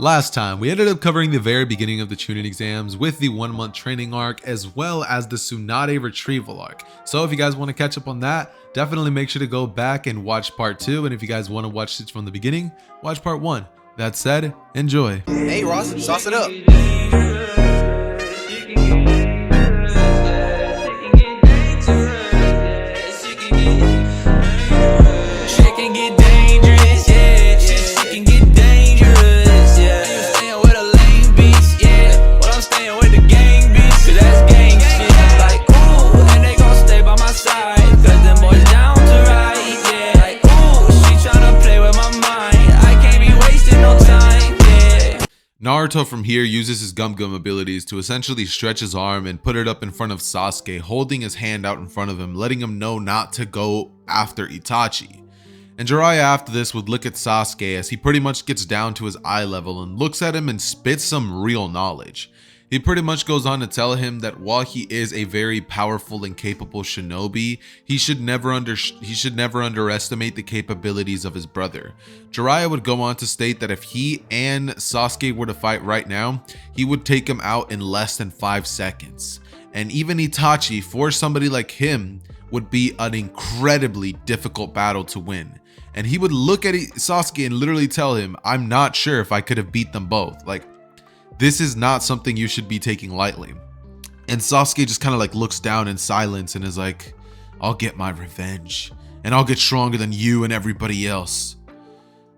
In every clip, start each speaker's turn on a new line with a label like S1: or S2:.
S1: Last time, we ended up covering the very beginning of the Chunin exams with the 1-month training arc as well as the Tsunade retrieval arc. So if you guys want to catch up on that, definitely make sure to go back and watch part 2. And if you guys want to watch this from the beginning, watch part 1. That said, enjoy.
S2: Hey Ross, sauce it up.
S1: Naruto from here uses his Gum Gum abilities to essentially stretch his arm and put it up in front of Sasuke, holding his hand out in front of him, letting him know not to go after Itachi. And Jiraiya after this would look at Sasuke as he pretty much gets down to his eye level and looks at him and spits some real knowledge. He pretty much goes on to tell him that while he is a very powerful and capable shinobi, he should never underestimate the capabilities of his brother. Jiraiya would go on to state that if he and Sasuke were to fight right now, he would take him out in less than 5 seconds. And even Itachi, for somebody like him, would be an incredibly difficult battle to win. And he would look at Sasuke and literally tell him, "I'm not sure if I could have beat them both. Like, this is not something you should be taking lightly." And Sasuke just kind of like looks down in silence and is like, "I'll get my revenge and I'll get stronger than you and everybody else.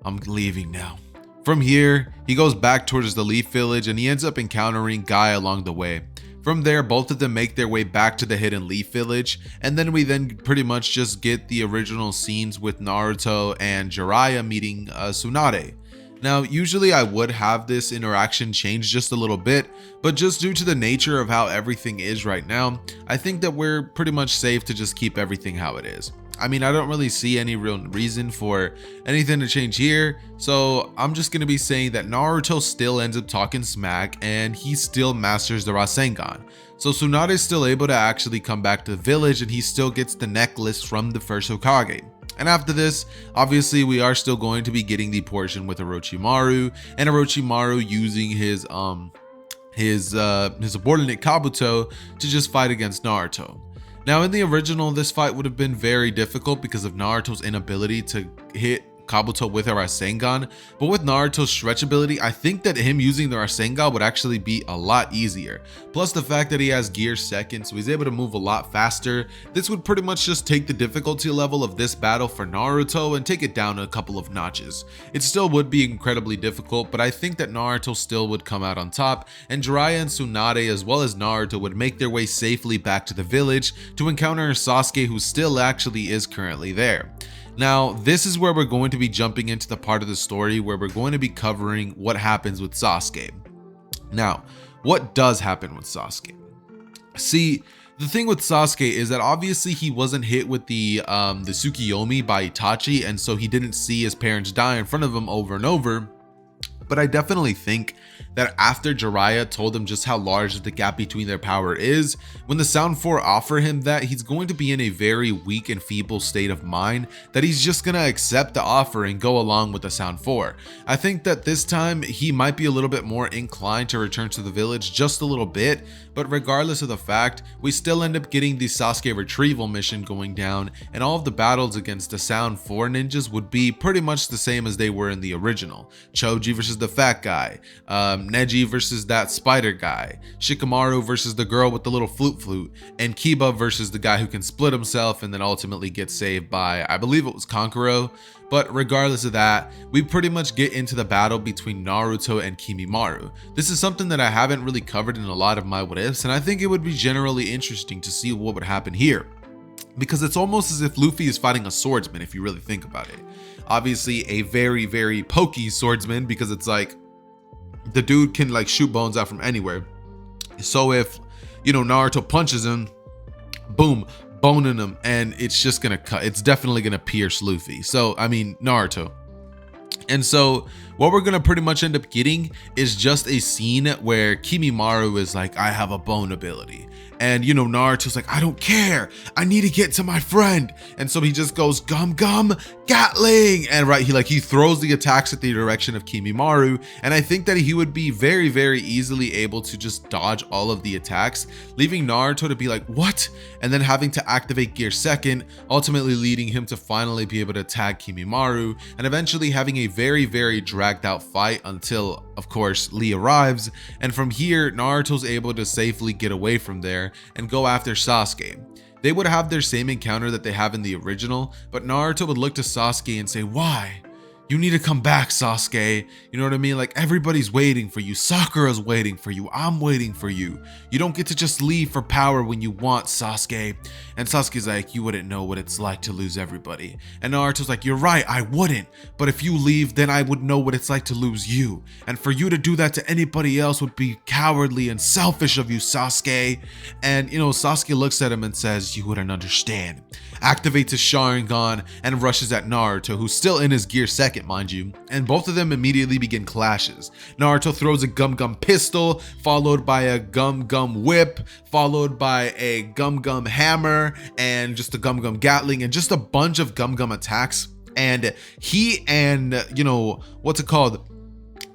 S1: I'm leaving now." From here, he goes back towards the Leaf Village and he ends up encountering Guy along the way. From there, both of them make their way back to the hidden Leaf Village, and then we pretty much just get the original scenes with Naruto and Jiraiya meeting Tsunade. Now, usually I would have this interaction change just a little bit, but just due to the nature of how everything is right now, I think that we're pretty much safe to just keep everything how it is. I mean, I don't really see any real reason for anything to change here, so I'm just going to be saying that Naruto still ends up talking smack and he still masters the Rasengan. So Tsunade is still able to actually come back to the village and he still gets the necklace from the first Hokage. And after this, obviously we are still going to be getting the portion with Orochimaru and Orochimaru using his subordinate Kabuto to just fight against Naruto. Now in the original, this fight would have been very difficult because of Naruto's inability to hit Kabuto with a Rasengan, but with Naruto's stretch ability, I think that him using the Rasengan would actually be a lot easier. Plus the fact that he has Gear Second, so he's able to move a lot faster. This would pretty much just take the difficulty level of this battle for Naruto and take it down a couple of notches. It still would be incredibly difficult, but I think that Naruto still would come out on top, and Jiraiya and Tsunade as well as Naruto would make their way safely back to the village to encounter Sasuke, who still actually is currently there. Now, this is where we're going to be jumping into the part of the story where we're going to be covering what happens with Sasuke. Now, what does happen with Sasuke? See, the thing with Sasuke is that obviously he wasn't hit with the Tsukiyomi by Itachi, and so he didn't see his parents die in front of him over and over. But I definitely think that after Jiraiya told him just how large the gap between their power is, when the Sound 4 offer him that, he's going to be in a very weak and feeble state of mind that he's just gonna accept the offer and go along with the Sound 4. I think that this time he might be a little bit more inclined to return to the village just a little bit, but regardless of the fact, we still end up getting the Sasuke retrieval mission going down, and all of the battles against the Sound 4 ninjas would be pretty much the same as they were in the original. Choji versus the fat guy, Neji versus that spider guy, Shikamaru versus the girl with the little flute, and Kiba versus the guy who can split himself and then ultimately get saved by, I believe it was Kankuro. But regardless of that, we pretty much get into the battle between Naruto and Kimimaro. This is something that I haven't really covered in a lot of my what ifs, and I think it would be generally interesting to see what would happen here, because it's almost as if Luffy is fighting a swordsman if you really think about it. Obviously a very, very pokey swordsman, because it's like the dude can like shoot bones out from anywhere. So if, you know, Naruto punches him, boom, boning him, and it's just gonna cut. It's definitely gonna pierce Luffy. So I mean Naruto. And so what we're gonna pretty much end up getting is just a scene where Kimimaro is like, I have a bone ability. And you know, Naruto's like, I don't care, I need to get to my friend. And so he just goes gum gum Gatling, and right, he throws the attacks at the direction of Kimimaro, and I think that he would be very, very easily able to just dodge all of the attacks, leaving Naruto to be like, what? And then having to activate Gear Second, ultimately leading him to finally be able to tag Kimimaro, and eventually having a very, very dragged out fight until, of course, Lee arrives. And from here, Naruto's able to safely get away from there and go after Sasuke. They would have their same encounter that they have in the original, but Naruto would look to Sasuke and say, why? You need to come back, Sasuke. You know what I mean? Like, everybody's waiting for you. Sakura's waiting for you. I'm waiting for you. You don't get to just leave for power when you want, Sasuke. And Sasuke's like, you wouldn't know what it's like to lose everybody. And Naruto's like, you're right, I wouldn't. But if you leave, then I would know what it's like to lose you. And for you to do that to anybody else would be cowardly and selfish of you, Sasuke. And, you know, Sasuke looks at him and says, you wouldn't understand. Activates his Sharingan and rushes at Naruto, who's still in his Gear Second, mind you, and both of them immediately begin clashes. Naruto throws a Gum Gum pistol, followed by a Gum Gum whip, followed by a Gum Gum hammer, and just a Gum Gum Gatling, and just a bunch of Gum Gum attacks. And he and, you know,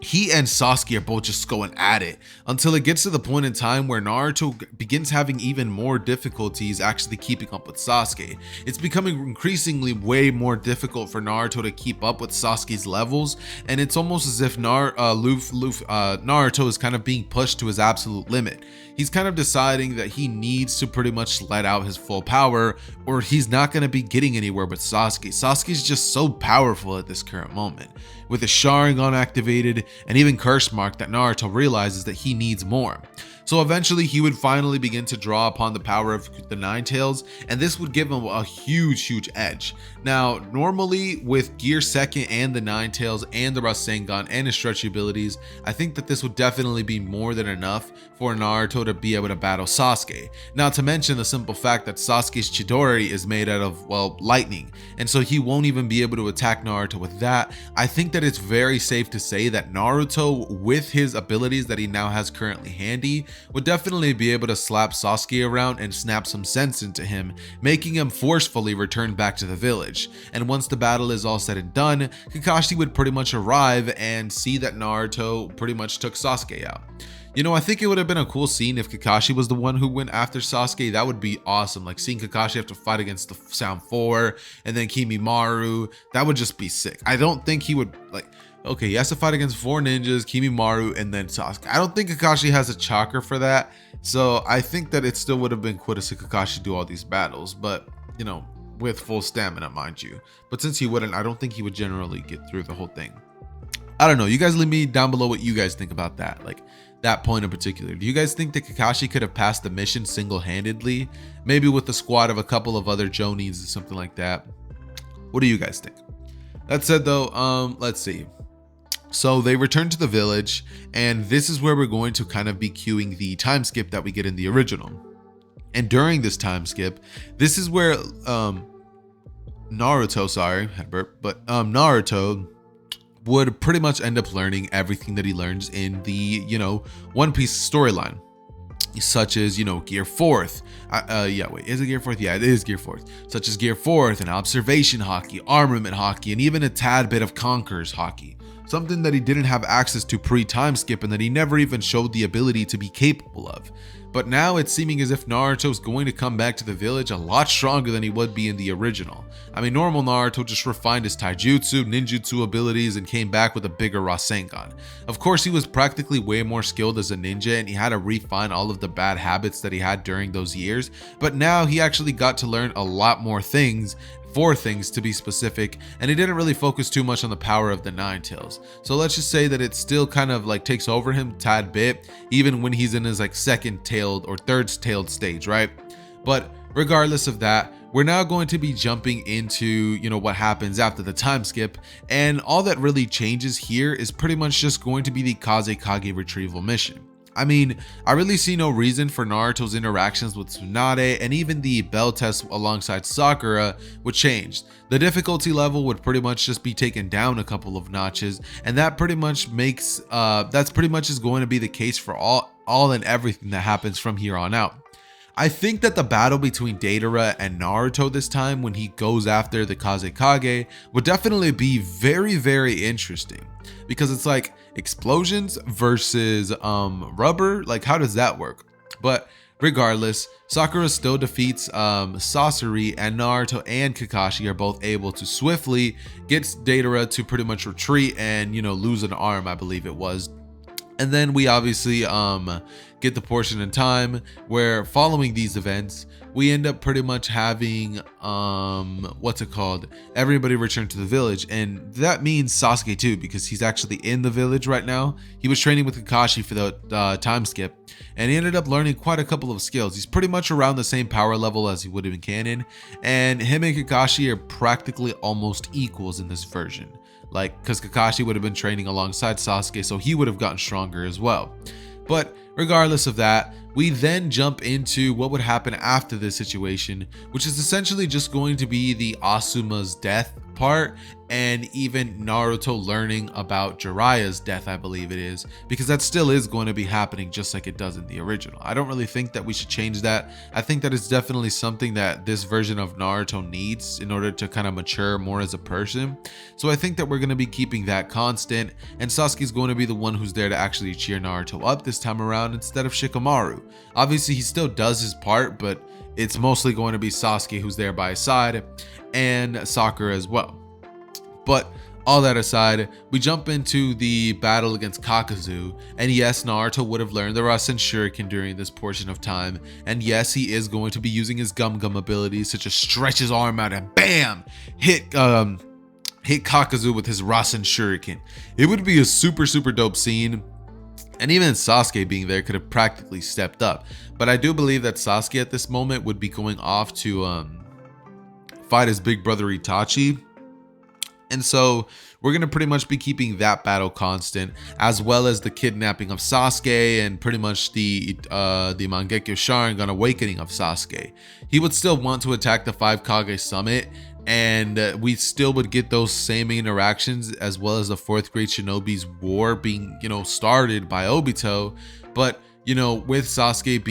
S1: he and Sasuke are both just going at it until it gets to the point in time where Naruto begins having even more difficulties actually keeping up with Sasuke. It's becoming increasingly way more difficult for Naruto to keep up with Sasuke's levels, and it's almost as if Naruto is kind of being pushed to his absolute limit. He's kind of deciding that he needs to pretty much let out his full power, or he's not going to be getting anywhere with Sasuke. Sasuke's just so powerful at this current moment, with his Sharingan activated and even curse mark, that Naruto realizes that he needs more. So eventually he would finally begin to draw upon the power of the Nine Tails, and this would give him a huge edge. Now, normally with Gear Second and the Nine Tails and the Rasengan and his stretchy abilities, I think that this would definitely be more than enough for Naruto to be able to battle Sasuke. Not to mention the simple fact that Sasuke's Chidori is made out of, well, lightning, and so he won't even be able to attack Naruto with that. I think that it's very safe to say that Naruto, with his abilities that he now has currently handy, would definitely be able to slap Sasuke around and snap some sense into him, making him forcefully return back to the village. And once the battle is all said and done, Kakashi would pretty much arrive and see that Naruto pretty much took Sasuke out. You know, I think it would have been a cool scene if Kakashi was the one who went after Sasuke. That would be awesome. Like, seeing Kakashi have to fight against the Sound 4 and then Kimimaro, that would just be sick. I don't think he would, like, okay, he has to fight against 4 ninjas, Kimimaro, and then Sasuke. I don't think Kakashi has a chakra for that. So I think that it still would have been cool to see Kakashi do all these battles, but, you know, with full stamina, mind you. But since he wouldn't, I don't think he would generally get through the whole thing. I don't know. You guys leave me down below what you guys think about that. Like, that point in particular. Do you guys think that Kakashi could have passed the mission single-handedly? Maybe with a squad of a couple of other Jonins or something like that? What do you guys think? That said though, let's see. So they return to the village, and this is where we're going to kind of be cueing the time skip that we get in the original. And during this time skip, this is where Naruto would pretty much end up learning everything that he learns in the, you know, One Piece storyline, such as, you know, Gear 4th. Is it Gear 4th? Yeah, it is Gear 4th. Such as Gear 4th and Observation Haki, Armament Haki, and even a tad bit of Conqueror's Haki. Something that he didn't have access to pre-time skip and that he never even showed the ability to be capable of. But now it's seeming as if Naruto's going to come back to the village a lot stronger than he would be in the original. I mean, normal Naruto just refined his taijutsu, ninjutsu abilities and came back with a bigger Rasengan. Of course, he was practically way more skilled as a ninja and he had to refine all of the bad habits that he had during those years, but now he actually got to learn a lot more things, 4 things to be specific, and he didn't really focus too much on the power of the Nine Tails. So let's just say that it still kind of like takes over him a tad bit, even when he's in his like second tailed or third tailed stage, right? But regardless of that, we're now going to be jumping into, you know, what happens after the time skip, and all that really changes here is pretty much just going to be the Kazekage retrieval mission. I mean, I really see no reason for Naruto's interactions with Tsunade and even the bell test alongside Sakura would change. The difficulty level would pretty much just be taken down a couple of notches, and that pretty much makes that's pretty much is going to be the case for all and everything that happens from here on out. I think that the battle between Deidara and Naruto this time when he goes after the Kazekage would definitely be very, very interesting, because it's like explosions versus rubber. Like, how does that work? But regardless, Sakura still defeats Sasori, and Naruto and Kakashi are both able to swiftly get Deidara to pretty much retreat and, you know, lose an arm, I believe it was. And then we obviously get the portion in time where, following these events, we end up pretty much having everybody return to the village, and that means Sasuke too, because he's actually in the village right now. He was training with Kakashi for the time skip, and he ended up learning quite a couple of skills. He's pretty much around the same power level as he would have in canon, and him and Kakashi are practically almost equals in this version. Like, because Kakashi would have been training alongside Sasuke, so he would have gotten stronger as well. But regardless of that, we then jump into what would happen after this situation, which is essentially just going to be the Asuma's death part, and even Naruto learning about Jiraiya's death, I believe it is, because that still is going to be happening just like it does in the original. I don't really think that we should change that. I think that it's definitely something that this version of Naruto needs in order to kind of mature more as a person. So I think that we're going to be keeping that constant, and Sasuke's going to be the one who's there to actually cheer Naruto up this time around instead of Shikamaru. Obviously, he still does his part, but it's mostly going to be Sasuke who's there by his side, and Sakura as well. But all that aside, we jump into the battle against Kakazu, and yes, Naruto would have learned the Rasen Shuriken during this portion of time, and yes, he is going to be using his Gum Gum abilities, such as stretch his arm out and BAM! Hit Kakazu with his Rasen Shuriken. It would be a super dope scene. And even Sasuke being there could have practically stepped up. But I do believe that Sasuke at this moment would be going off to fight his big brother Itachi. And so we're going to pretty much be keeping that battle constant, as well as the kidnapping of Sasuke and pretty much the Mangekyo Sharingan awakening of Sasuke. He would still want to attack the 5 Kage summit, and we still would get those same interactions, as well as the 4th grade shinobi's war being, you know, started by Obito. But, you know, with Sasuke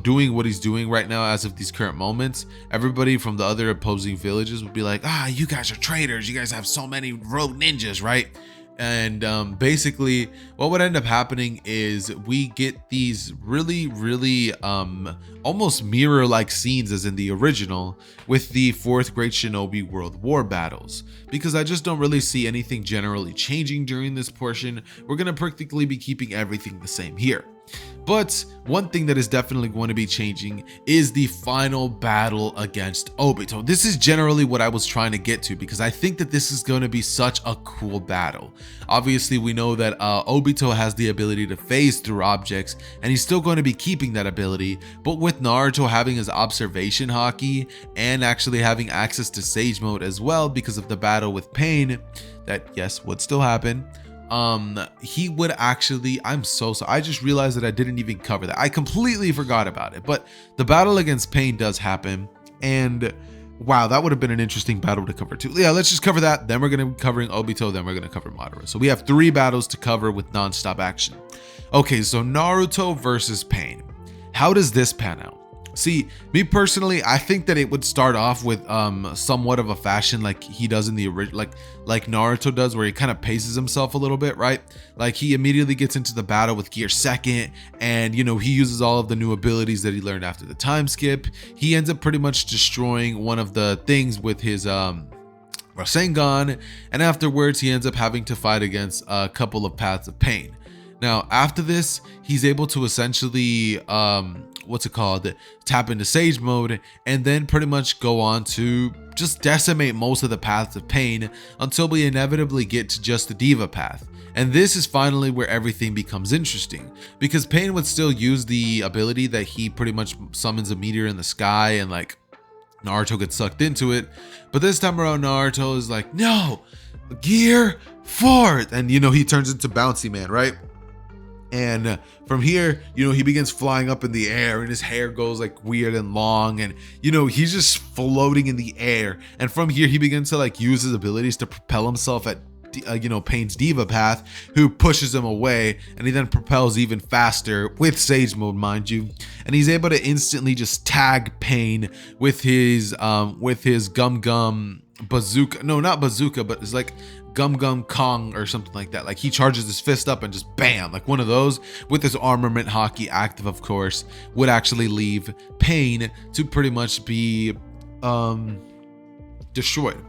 S1: doing what he's doing right now as of these current moments, everybody from the other opposing villages would be like, you guys are traitors, you guys have so many rogue ninjas, right? And basically what would end up happening is we get these really almost mirror like scenes as in the original with the 4th grade shinobi world war battles, because I just don't really see anything generally changing during this portion. We're gonna practically be keeping everything the same here. But one thing that is definitely going to be changing is the final battle against Obito. This is generally what I was trying to get to, because I think that this is going to be such a cool battle. Obviously, we know that Obito has the ability to phase through objects, and he's still going to be keeping that ability. But with Naruto having his observation haki and actually having access to Sage Mode as well because of the battle with Pain, that yes, would still happen. He would actually, I'm so sorry, I just realized that I didn't even cover that. I completely forgot about it, but the battle against Pain does happen, and wow, that would have been an interesting battle to cover too. Yeah, let's just cover that, then we're going to be covering Obito, then we're going to cover Madara. So we have 3 battles to cover with non-stop action. Okay, so Naruto versus Pain. How does this pan out? See, me personally, I think that it would start off with somewhat of a fashion like he does in the original, like Naruto does, where he kind of paces himself a little bit, right? Like he immediately gets into the battle with Gear Second, and you know, he uses all of the new abilities that he learned after the time skip. He ends up pretty much destroying one of the things with his Rasengan, and afterwards he ends up having to fight against a couple of Paths of Pain. Now after this, he's able to essentially tap into Sage Mode, and then pretty much go on to just decimate most of the Paths of Pain until we inevitably get to just the Diva path. And this is finally where everything becomes interesting, because Pain would still use the ability that he pretty much summons a meteor in the sky, and like Naruto gets sucked into it. But this time around, Naruto is like, no, Gear Forth, and you know, he turns into Bouncy Man, right? And from here, he begins flying up in the air and his hair goes like weird and long, and he's just floating in the air. And from here, he begins to like use his abilities to propel himself at Pain's Diva Path, who pushes him away, and he then propels even faster with Sage Mode, mind you, and he's able to instantly just tag Pain with his Gum Gum Bazooka. No, not Bazooka, but it's like Gum Gum Kong or something like that. Like he charges his fist up and just bam, like one of those with his armament hockey active, of course, would actually leave Pain to pretty much be destroyed.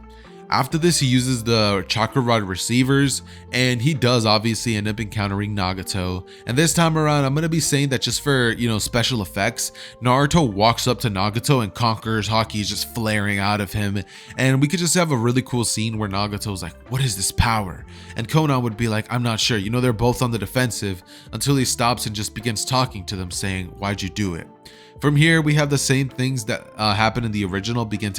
S1: After this, he uses the Chakra Rod receivers, and he does obviously end up encountering Nagato. And this time around, I'm going to be saying that just for, special effects, Naruto walks up to Nagato and Conqueror's Haki is just flaring out of him. And we could just have a really cool scene where Nagato's like, what is this power? And Konan would be like, I'm not sure. They're both on the defensive, until he stops and just begins talking to them saying, why'd you do it? From here, we have the same things that happened in the original begin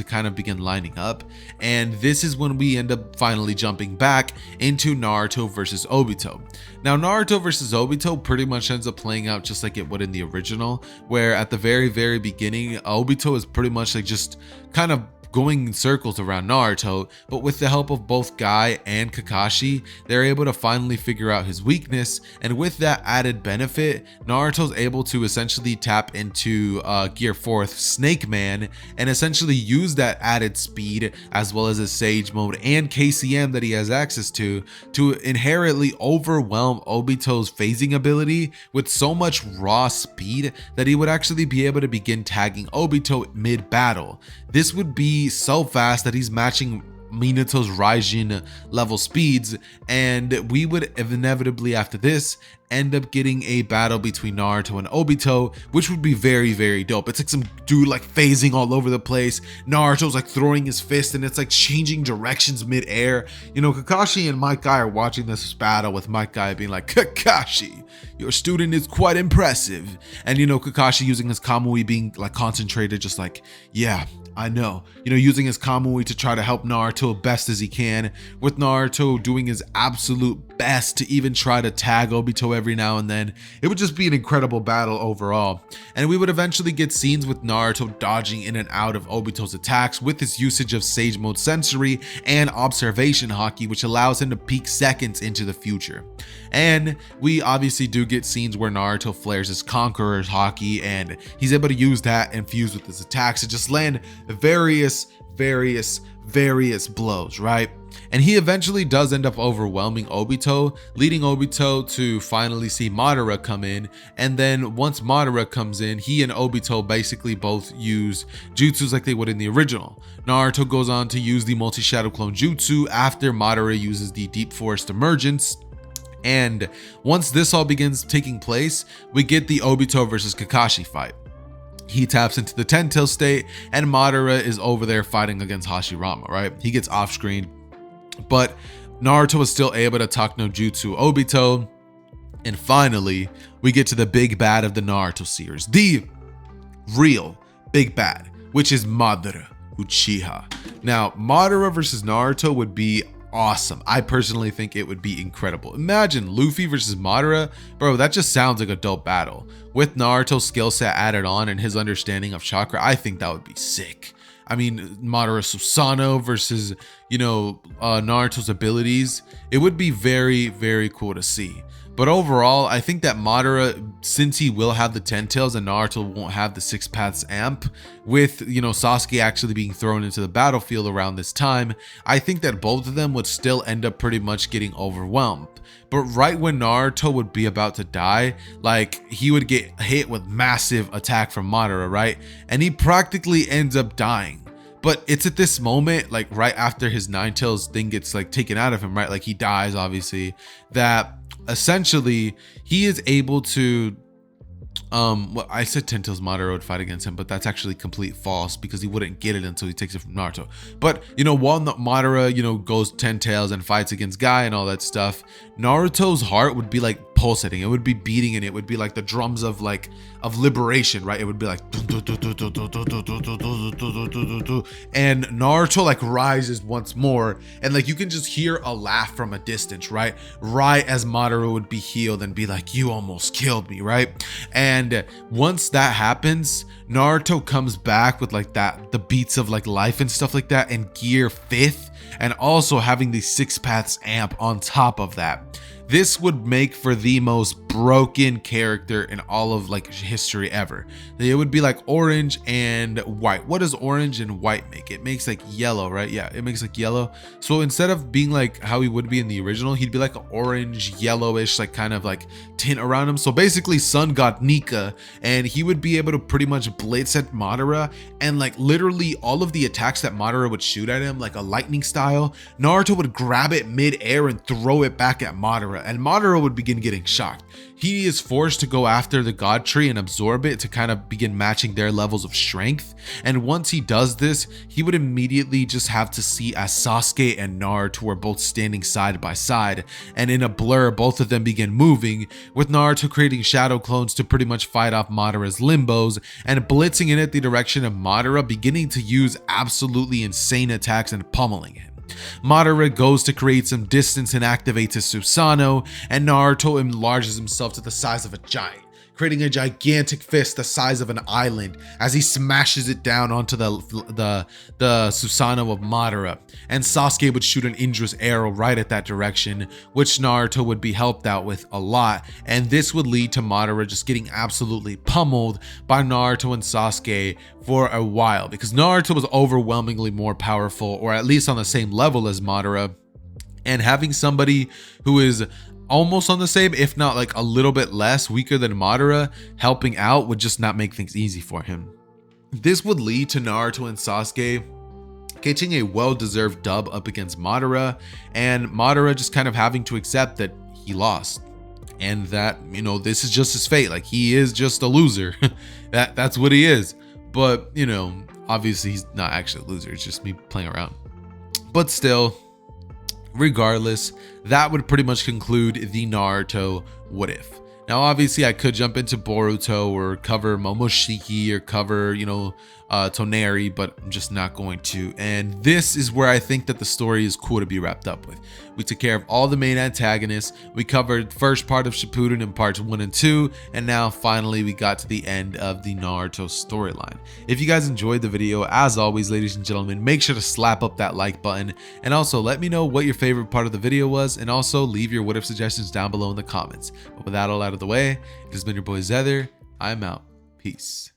S1: lining up, and this is when we end up finally jumping back into Naruto versus Obito. Now, Naruto versus Obito pretty much ends up playing out just like it would in the original, where at the very, very beginning, Obito is pretty much like just kind of going in circles around Naruto, but with the help of both Guy and Kakashi, they're able to finally figure out his weakness, and with that added benefit, Naruto's able to essentially tap into Gear 4th Snake Man and essentially use that added speed as well as his Sage Mode and KCM that he has access to inherently overwhelm Obito's phasing ability with so much raw speed that he would actually be able to begin tagging Obito mid-battle. This would be so fast that he's matching Minato's Raijin level speeds, and we would inevitably after this end up getting a battle between Naruto and Obito, which would be very, very dope. It's like some dude like phasing all over the place. Naruto's like throwing his fist and it's like changing directions mid-air. Kakashi and Might Guy are watching this battle, with Might Guy being like, Kakashi, your student is quite impressive. And Kakashi using his Kamui, being like concentrated, just like, yeah, I know, using his Kamui to try to help Naruto best as he can, with Naruto doing his absolute best to even try to tag Obito every now and then. It would just be an incredible battle overall. And we would eventually get scenes with Naruto dodging in and out of Obito's attacks with his usage of Sage Mode Sensory and Observation Haki, which allows him to peek seconds into the future. And we obviously do get scenes where Naruto flares his Conqueror's Haki, and he's able to use that infused with his attacks to just land various blows, right? And he eventually does end up overwhelming Obito, leading Obito to finally see Madara come in. And then once Madara comes in, he and Obito basically both use jutsus like they would in the original. Naruto goes on to use the multi-shadow clone jutsu after Madara uses the Deep Forest Emergence. And once this all begins taking place, we get the Obito versus Kakashi fight. He taps into the Ten-Tail state, and Madara is over there fighting against Hashirama, right? He gets off screen, but Naruto is still able to talk no jutsu Obito. And finally, we get to the big bad of the Naruto series, the real big bad, which is Madara Uchiha. Now, Madara versus Naruto would be awesome. I personally think it would be incredible. Imagine Luffy versus Madara, bro. That just sounds like a dope battle. With Naruto's skill set added on and his understanding of chakra, I think that would be sick. I mean, Madara Susanoo versus, Naruto's abilities. It would be very, very cool to see. But overall, I think that Madara, since he will have the 10 tails and Naruto won't have the 6 paths amp, with, Sasuke actually being thrown into the battlefield around this time, I think that both of them would still end up pretty much getting overwhelmed. But right when Naruto would be about to die, like, he would get hit with massive attack from Madara, right? And he practically ends up dying. But it's at this moment, like right after his 9 tails thing gets like taken out of him, right? Like he dies, obviously, that essentially he is able to well, I said 10 tails Madara would fight against him, but that's actually complete false because he wouldn't get it until he takes it from Naruto. But while Madara goes 10 tails and fights against Guy and all that stuff, Naruto's heart would be like pulsating. It would be beating, and it would be like the drums of liberation, right? It would be like, and Naruto like rises once more, and like you can just hear a laugh from a distance, right? Right as Madara would be healed and be like, you almost killed me, right? And once that happens, Naruto comes back with like the beats of like life and stuff like that, and gear 5th, and also having the 6 paths amp on top of that. This would make for the most broken character in all of like history ever. It would be like orange and white. What does orange and white make? It makes like yellow, right? Yeah, it makes like yellow. So instead of being like how he would be in the original, he'd be like an orange, yellowish, like kind of like tint around him. So basically Sun God Nika, and he would be able to pretty much blitz at Madara, and like literally all of the attacks that Madara would shoot at him, like a lightning style, Naruto would grab it mid-air and throw it back at Madara, and Madara would begin getting shocked. He is forced to go after the God Tree and absorb it to kind of begin matching their levels of strength. And once he does this, he would immediately just have to see as Sasuke and Naruto were both standing side by side, and in a blur, both of them begin moving, with Naruto creating shadow clones to pretty much fight off Madara's limbos, and blitzing in at the direction of Madara, beginning to use absolutely insane attacks and pummeling him. Madara goes to create some distance and activates his Susanoo, and Naruto enlarges himself to the size of a giant, creating a gigantic fist the size of an island as he smashes it down onto the Susanoo of Madara, and Sasuke would shoot an Indra's arrow right at that direction, which Naruto would be helped out with a lot, and this would lead to Madara just getting absolutely pummeled by Naruto and Sasuke for a while, because Naruto was overwhelmingly more powerful, or at least on the same level as Madara, and having somebody who is almost on the same, if not like a little bit less weaker than Madara helping out would just not make things easy for him. This would lead to Naruto and Sasuke getting a well-deserved dub up against Madara, and Madara just kind of having to accept that he lost, and that, you know, this is just his fate. Like, he is just a loser. That's what he is. But, you know, obviously he's not actually a loser, it's just me playing around. But still, regardless, that would pretty much conclude the Naruto what if. Now obviously I could jump into Boruto or cover Momoshiki or cover, you know, Toneri, but I'm just not going to. And this is where I think that the story is cool to be wrapped up with. We took care of all the main antagonists. We covered first part of Shippuden in parts 1 and 2, and now finally we got to the end of the Naruto storyline. If you guys enjoyed the video, as always, ladies and gentlemen, make sure to slap up that like button, and also let me know what your favorite part of the video was, and also leave your what if suggestions down below in the comments. But with that all out of the way, it has been your boy Zether. I'm out. Peace.